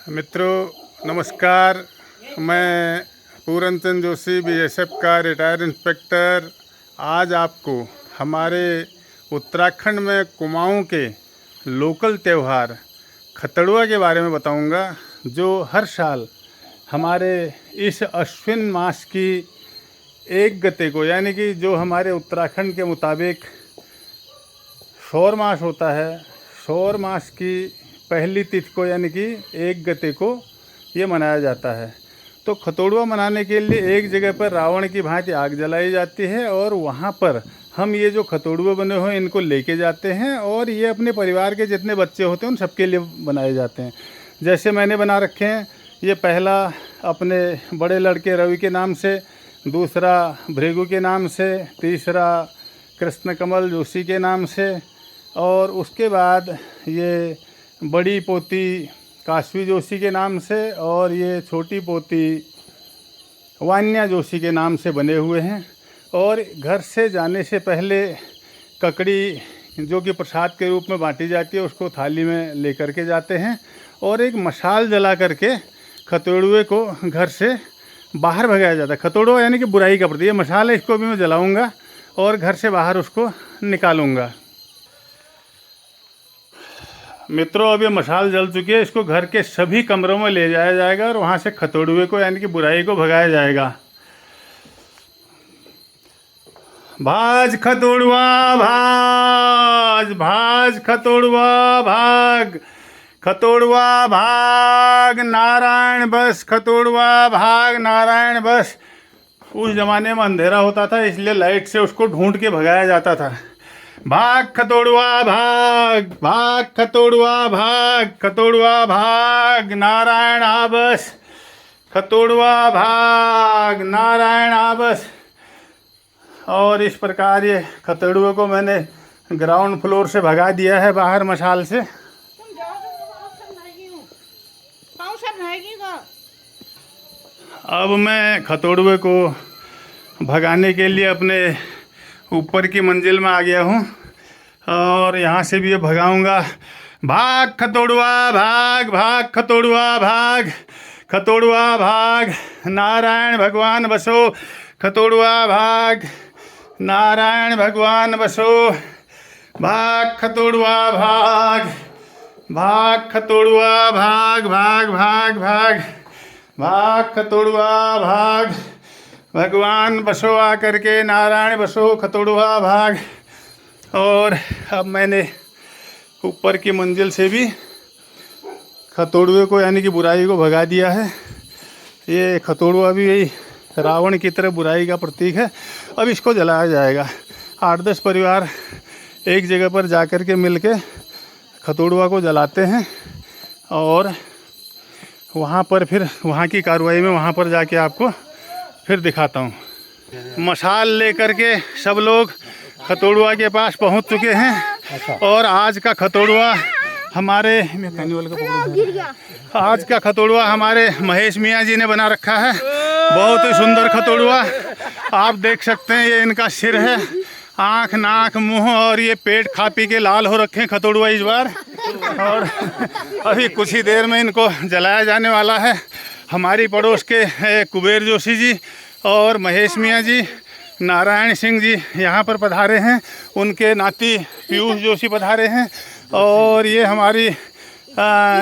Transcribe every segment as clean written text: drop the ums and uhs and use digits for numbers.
मित्रों नमस्कार। मैं पूरनचंद जोशी बीएसएफ का रिटायर्ड इंस्पेक्टर आज आपको हमारे उत्तराखंड में कुमाऊं के लोकल त्यौहार खतड़ुआ के बारे में बताऊंगा, जो हर साल हमारे इस अश्विन मास की 1 गते को, यानी कि जो हमारे उत्तराखंड के मुताबिक सौर मास होता है, सौर मास की पहली तिथि को यानी कि 1 गते को ये मनाया जाता है। तो खतौड़ुआ मनाने के लिए एक जगह पर रावण की भांति आग जलाई जाती है और वहाँ पर हम ये जो खतौड़ुआ बने हुए इनको लेके जाते हैं और ये अपने परिवार के जितने बच्चे होते हैं उन सबके लिए बनाए जाते हैं। जैसे मैंने बना रखे हैं, ये पहला अपने बड़े लड़के रवि के नाम से, दूसरा भृगु के नाम से, तीसरा कृष्ण कमल जोशी के नाम से, और उसके बाद ये बड़ी पोती काशवी जोशी के नाम से, और ये छोटी पोती वान्या जोशी के नाम से बने हुए हैं। और घर से जाने से पहले ककड़ी जो कि प्रसाद के रूप में बांटी जाती है उसको थाली में लेकर के जाते हैं और एक मशाल जला करके खतौड़ुए को घर से बाहर भगाया जाता है। खतौड़ुआ यानी कि बुराई का प्रतीक। ये मशाल है, इसको भी मैं जलाऊंगा और घर से बाहर उसको निकालूंगा। मित्रों, अब ये मशाल जल चुकी है, इसको घर के सभी कमरों में ले जाया जाएगा और वहाँ से खतौड़ुए को यानी कि बुराई को भगाया जाएगा। भाज खतौड़ुआ भाज, भाज खतौड़ुआ भाग, खतौड़ुआ भाग नारायण बस, खतौड़ुआ भाग नारायण बस। उस जमाने में अंधेरा होता था, इसलिए लाइट से उसको ढूंढ के भगाया जाता था। भाग खतौड़ुआ भाग, भाग खतौड़ुआ भाग, खतौड़ुआ भाग नारायण आबस, खतौड़ुआ भाग नारायण आबस। और इस प्रकार ये खतौड़ुए को मैंने ग्राउंड फ्लोर से भगा दिया है बाहर मशाल से। अब मैं खतौड़ुए को भगाने के लिए अपने ऊपर की मंजिल में आ गया हूँ और यहाँ से भी ये भगाऊंगा। भाग खतौड़ुआ भाग, भाग खतौड़ुआ भाग, खतौड़ुआ भाग नारायण भगवान बसो, खतौड़ुआ भाग नारायण भगवान बसो। भाग खतौड़ुआ भाग, भाग खतौड़ुआ भाग, भाग भाग भाग, भाग खतौड़ुआ भाग भगवान बसो आकर के, नारायण बसो, खतौड़ुआ भाग। और अब मैंने ऊपर की मंजिल से भी खतौड़ुए को यानी कि बुराई को भगा दिया है। ये खतौड़ुआ भी यही रावण की तरह बुराई का प्रतीक है। अब इसको जलाया जाएगा। 8-10 परिवार एक जगह पर जाकर के मिल के खतौड़ुआ को जलाते हैं और वहाँ पर फिर वहाँ की कार्रवाई में वहाँ पर जाके आपको फिर दिखाता हूँ। मशाल लेकर के सब लोग खतौड़ुआ के पास पहुँच चुके हैं और आज का खतौड़ुआ हमारे हमारे महेश मियाँ जी ने बना रखा है। बहुत ही सुंदर खतौड़ुआ आप देख सकते हैं। ये इनका सिर है, आँख, नाक, मुंह और ये पेट खा पी के लाल हो रखे हैं खतौड़ुआ इस बार। और अभी कुछ ही देर में इनको जलाया जाने वाला है। हमारी पड़ोस के कुबेर जोशी जी और महेश मियाँ जी, नारायण सिंह जी यहाँ पर पधारे हैं। उनके नाती पीयूष जोशी पधारे हैं और ये हमारी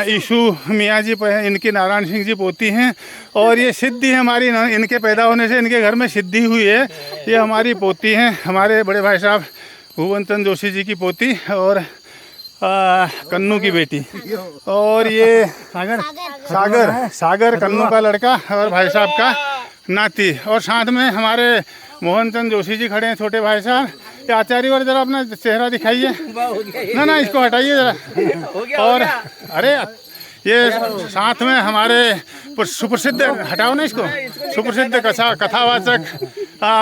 ईशू मियाँ जी इनकी नारायण सिंह जी पोती हैं। और ये सिद्धि हमारी इनके पैदा होने से इनके घर में सिद्धि हुई है। ये हमारी पोती हैं, हमारे बड़े भाई साहब भुवनचंद जोशी जी की पोती और कन्नू की बेटी। और ये सागर कन्नू का लड़का और भाई साहब का नाती। और साथ में हमारे मोहनचंद जोशी जी खड़े हैं, छोटे भाई साहब। ये आचार्य और जरा अपना चेहरा दिखाइए। ना इसको हटाइए जरा। और अरे ये साथ में हमारे सुप्रसिद्ध, हटाओ ना इसको, सुप्रसिद्ध कथावाचक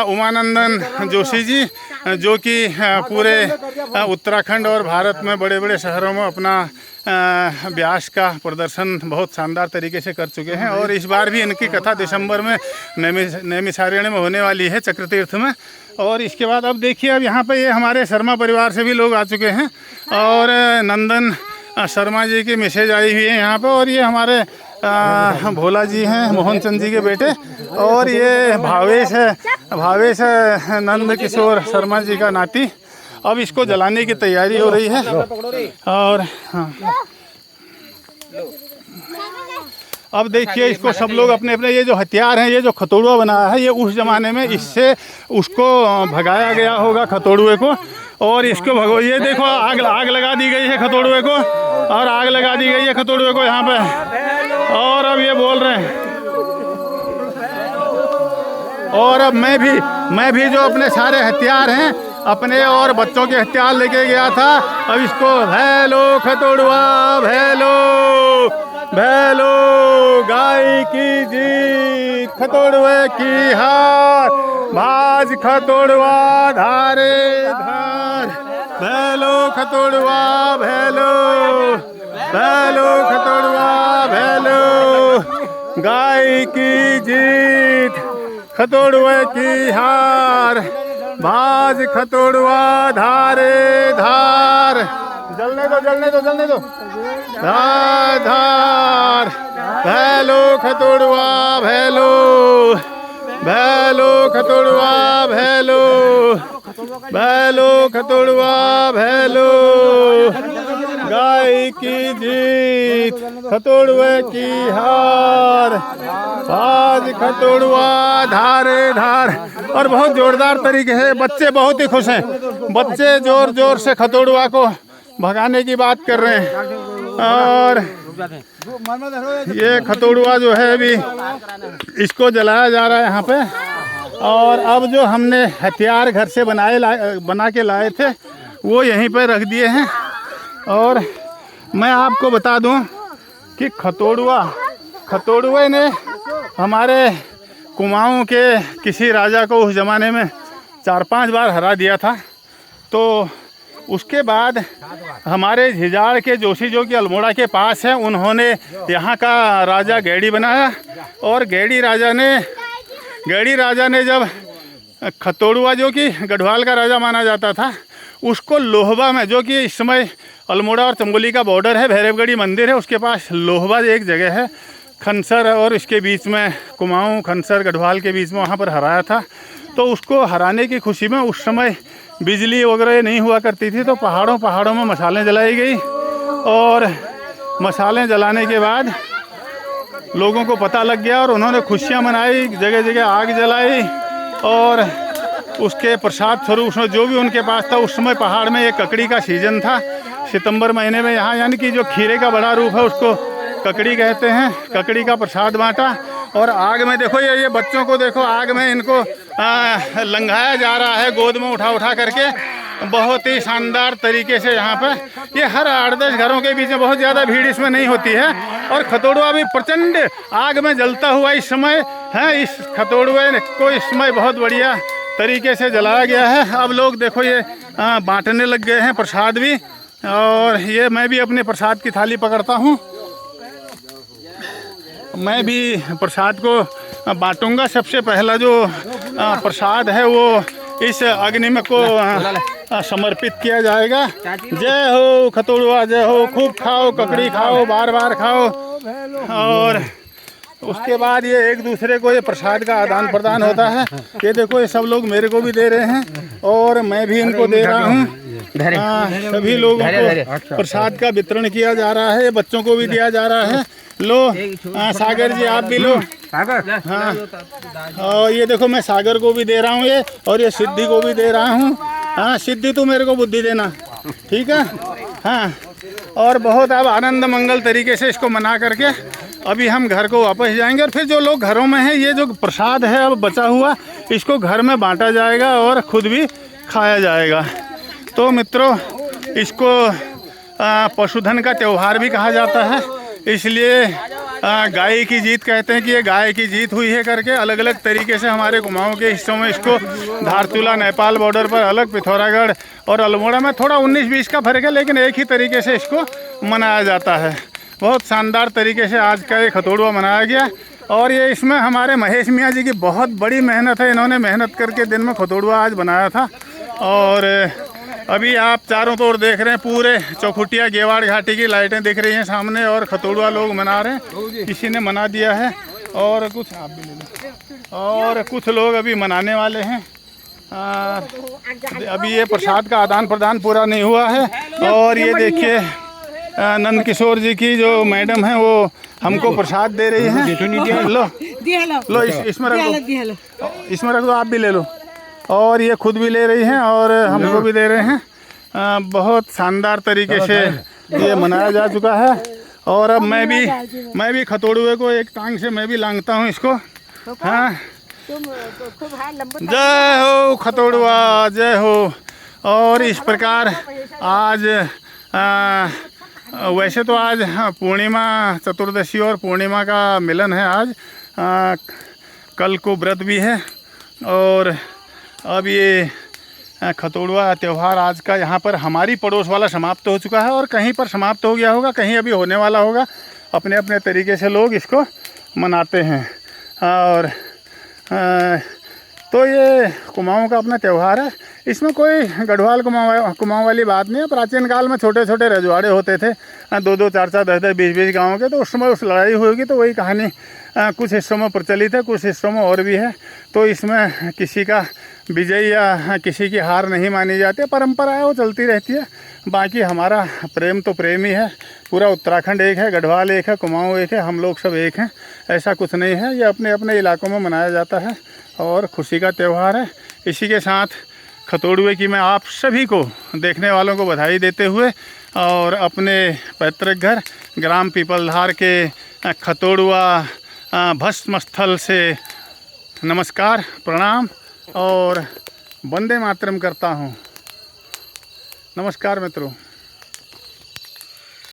उमानंदन जोशी जी, जो कि पूरे उत्तराखंड और भारत में बड़े बड़े शहरों में अपना व्यास का प्रदर्शन बहुत शानदार तरीके से कर चुके हैं। और इस बार भी इनकी कथा दिसंबर में नैमिषारण्य में होने वाली है, चक्रतीर्थ में। और इसके बाद अब देखिए, अब यहाँ पे ये हमारे शर्मा परिवार से भी लोग आ चुके हैं और नंदन शर्मा जी की मैसेज आई हुई है यहाँ पे। और ये हमारे भोला जी हैं, मोहन चंद जी के बेटे, और ये भावेश है नंद किशोर शर्मा जी का नाती। अब इसको जलाने की तैयारी हो रही है। और हाँ, अब देखिए इसको सब लोग अपने अपने, ये जो हथियार हैं, ये जो खतोड़ुआ बनाया है, ये उस ज़माने में इससे उसको भगाया गया होगा खतोड़ुए को। और इसको भगो, ये देखो आग लगा दी गई है खतोड़ुए को, और आग लगा दी गई है खतोड़ुए को यहाँ पे। और अब ये बोल रहे हैं, और अब मैं भी जो अपने सारे हथियार हैं, अपने और बच्चों के हथियार लेके गया था, अब इसको भैलो खतोड़ुआ भैलो भैलो, गाय की जीत खतोड़ुए की हार, भाज खतोड़ुआ धारे धार, भैलो खतोड़ुआ भैलो भैलो खतोड़ुआ भैलो, गाय की जीत खतोड़ुए की हार, भाज खतोड़ुआ धारे धार। जलने दो धार धार, भैलो खतोड़ुआ भैलो भैलो खतोड़ुआ भैलो भैलो खतोड़ुआ भैलो, गाय की जीत खतोड़ुए की हार, भाज खतोड़ुआ धारे धार। और बहुत जोरदार तरीके से बच्चे बहुत ही खुश हैं, बच्चे जोर जोर से खतोड़ुआ को भगाने की बात कर रहे हैं। और ये खतोड़ुआ जो है अभी इसको जलाया जा रहा है यहाँ पे। और अब जो हमने हथियार घर से बना के लाए थे वो यहीं पे रख दिए हैं। और मैं आपको बता दूं कि खतोड़ुए ने हमारे कुमाऊं के किसी राजा को उस ज़माने में 4-5 बार हरा दिया था। तो उसके बाद हमारे झिझाड़ के जोशी जो कि अल्मोड़ा के पास है, उन्होंने यहाँ का राजा गेड़ी बनाया। और गेड़ी राजा ने जब खतोड़ुआ जो कि गढ़वाल का राजा माना जाता था, उसको लोहबा में, जो कि इस समय अल्मोड़ा और चमोली का बॉर्डर है, भैरवगढ़ी मंदिर है, उसके पास लोहबा एक जगह है, खनसर और इसके बीच में कुमाऊं खनसर गढ़वाल के बीच में, वहाँ पर हराया था। तो उसको हराने की खुशी में उस समय बिजली वगैरह नहीं हुआ करती थी, तो पहाड़ों में मसालें जलाई गई। और मसालें जलाने के बाद लोगों को पता लग गया और उन्होंने खुशियाँ मनाई, जगह जगह आग जलाई। और उसके प्रसाद स्वरूप उसमें जो भी उनके पास था, उस समय पहाड़ में एक ककड़ी का सीजन था, सितंबर महीने में यहाँ, यानी कि जो खीरे का बड़ा रूप है उसको ककड़ी कहते हैं, ककड़ी का प्रसाद बांटा। और आग में देखो, ये बच्चों को देखो, आग में इनको लंघाया जा रहा है, गोद में उठा करके, बहुत ही शानदार तरीके से। यहाँ पे ये हर 8-10 घरों के बीच में, बहुत ज़्यादा भीड़ इसमें नहीं होती है। और खतोड़ुआ भी प्रचंड आग में जलता हुआ इस समय है। इस खतोड़ुए को इस समय बहुत बढ़िया तरीके से जलाया गया है। अब लोग देखो ये बांटने लग गए हैं प्रसाद भी। और ये मैं भी अपने प्रसाद की थाली पकड़ता हूँ, मैं भी प्रसाद को बांटूंगा। सबसे पहला जो प्रसाद है वो इस अग्नि में को समर्पित किया जाएगा। जय हो खतोड़ुआ, जय हो, खूब खाओ, ककड़ी खाओ, बार बार खाओ। और उसके बाद ये एक दूसरे को ये प्रसाद का आदान प्रदान होता है। ये देखो, ये सब लोग मेरे को भी दे रहे हैं और मैं भी इनको दे रहा हूँ। सभी लोगों को प्रसाद का वितरण किया जा रहा है, बच्चों को भी दिया जा रहा है। लो सागर जी, आप भी लो। हाँ, और ये देखो मैं सागर को भी दे रहा हूँ ये, और ये सिद्धि को भी दे रहा हूँ। हाँ सिद्धि, तू मेरे को बुद्धि देना, ठीक है। हाँ, और बहुत अब आनंद मंगल तरीके से इसको मना करके अभी हम घर को वापस जाएंगे। और फिर जो लोग घरों में हैं, ये जो प्रसाद है अब बचा हुआ, इसको घर में बांटा जाएगा और खुद भी खाया जाएगा। तो मित्रों, इसको पशुधन का त्यौहार भी कहा जाता है, इसलिए गाय की जीत कहते हैं कि ये गाय की जीत हुई है करके। अलग अलग तरीके से हमारे कुमाऊं के हिस्सों में इसको, धारचूला नेपाल बॉर्डर पर अलग, पिथौरागढ़ और अल्मोड़ा में थोड़ा 19-20 का फर्क है, लेकिन एक ही तरीके से इसको मनाया जाता है। बहुत शानदार तरीके से आज का ये खतोड़ुआ मनाया गया। और ये इसमें हमारे महेश मियाँ जी की बहुत बड़ी मेहनत है, इन्होंने मेहनत करके दिन में खतोड़ुआ आज बनाया था। और अभी आप चारों तरफ देख रहे हैं पूरे चौखुटिया गेवाड़ घाटी की लाइटें दिख रही हैं सामने, और खतोड़ुआ लोग मना रहे हैं। किसी ने मना दिया है और कुछ आप भी ले लो, और कुछ लोग अभी मनाने वाले हैं। अभी ये प्रसाद का आदान प्रदान पूरा नहीं हुआ है। और ये देखिए नंद किशोर जी की जो मैडम है वो हमको प्रसाद दे रही हैं। लो इसमें रख दो, इसमें रख दो, आप भी ले लो। और ये खुद भी ले रही हैं और हमको भी दे रहे हैं। बहुत शानदार तरीके से ये मनाया जा चुका है। और अब मैं भी खतोड़ुए को एक टांग से मैं भी लांघता हूँ इसको। हाँ, जय हो खतोड़ुआ, जय हो। और इस प्रकार आज वैसे तो आज पूर्णिमा चतुर्दशी और पूर्णिमा का मिलन है आज। कल को व्रत भी है। और अब ये खतोड़ुआ त्यौहार आज का यहाँ पर हमारी पड़ोस वाला समाप्त हो चुका है, और कहीं पर समाप्त हो गया होगा, कहीं अभी होने वाला होगा। अपने अपने तरीके से लोग इसको मनाते हैं। और तो ये कुमाऊँ का अपना त्यौहार है। इसमें कोई गढ़वाल कुमाऊँ वाली बात नहीं है। प्राचीन काल में छोटे छोटे रजवाड़े होते थे, 2-2, 4-4, 10-10, 20-20 गाँव के। तो उस समय उस लड़ाई होगी तो वही कहानी कुछ हिस्सों में प्रचलित है, कुछ हिस्सों में और भी है। तो इसमें किसी का विजय या किसी की हार नहीं मानी जाती। परंपरा है, वो चलती रहती है। बाकी हमारा प्रेम तो प्रेम ही है। पूरा उत्तराखंड एक है, गढ़वाल एक है, कुमाऊँ एक है, हम लोग सब एक हैं। ऐसा कुछ नहीं है। ये अपने अपने इलाकों में मनाया जाता है और खुशी का त्यौहार है। इसी के साथ खतोड़ुए की मैं आप सभी को, देखने वालों को बधाई देते हुए और अपने पैतृक घर ग्राम पीपलधार के खतोड़ुआ भस्म स्थल से नमस्कार, प्रणाम और वंदे मातरम करता हूँ। नमस्कार मित्रों।